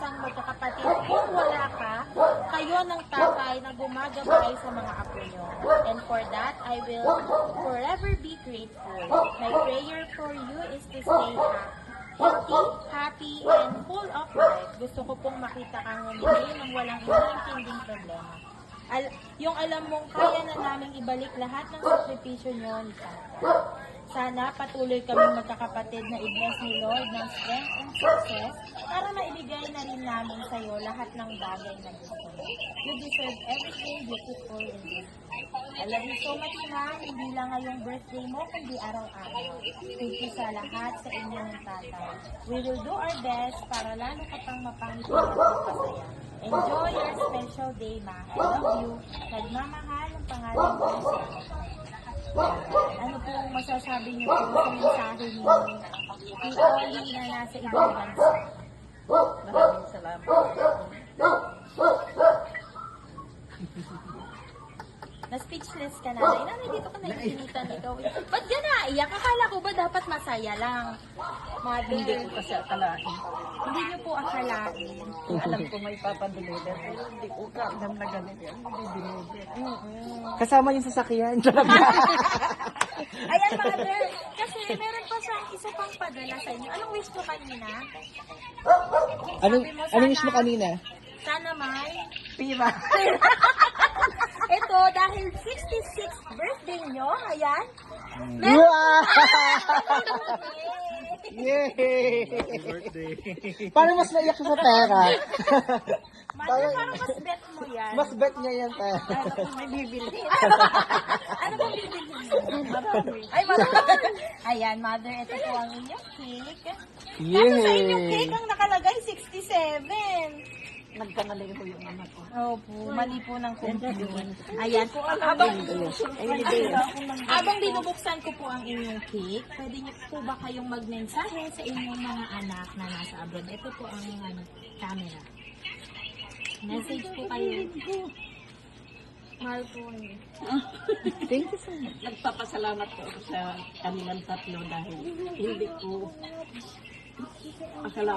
isang magkakapatid. Kung wala ka, kayo ng tatay na gumagabay sa mga apo nyo. And for that, I will forever be grateful. My prayer for you is to stay healthy, happy, and full of life. Gusto ko pong makita kang humili ng walang iniintinding problema. Yung alam mong kaya na naming ibalik lahat ng sakripisyo nyo ni Santa. Sana patuloy kaming magkakapatid na i-bless ni Lord ng strength and success para maibigay na rin namin sa iyo lahat ng bagay na gusto mo. You deserve everything beautiful in this. I love you so much, Ma'am. Hindi lang ngayong birthday mo, kundi araw-araw. Thank you sa lahat sa inyong tatay. We will do our best para lalo ka pang mapangiti at magpasaya. Enjoy your special day, Ma. I love you. Nagmamahal ang pangalan ko sa ano pong masasabi niyo po sa mensahe ni Oli na nasa ibang bansa? Maraming salamat. Na-speechless ka na. Nanay, dito ka naipinitan ikaw. Ba't ka naiyak? Akala ko ba dapat masaya lang? Mother, Hindi ko kasi akalain. hindi niyo po akalain. Kung alam ko may papadeliver, pero hindi ko alam na ganun yan. Hindi dineliver. Kasama yung sasakyan. Ayan, Mother. Kasi meron pa siyang isa pang padala sa inyo. Anong wish mo kanina? Anong wish mo kanina? Sana may Pira. ito, dahil 66th birthday nyo, ayan. Wow! Yay! Parang mas naiyak siya sa pera. Mother, parang mas bet mo yan. Mas bet niya yan pera. May bibili. Ano bang bibili mo? Marami. Ay, marami. Ayan, Mother, ito po ang inyong cake. Kaso sa inyong cake ang nakalagay 67. Nagkanalay ko yung anak ko. Opo, mali po ng computer. Ayan po, habang binubuksan ko po ang inyong cake, pwede niyo po ba kayong magmensahe sa inyong mga anak na nasa abroad? Ito po ang camera. Message po kayo. Mahal po kayo. Thank you so much. Nagpapasalamat po ako sa kanilang tatlo dahil hindi ko akala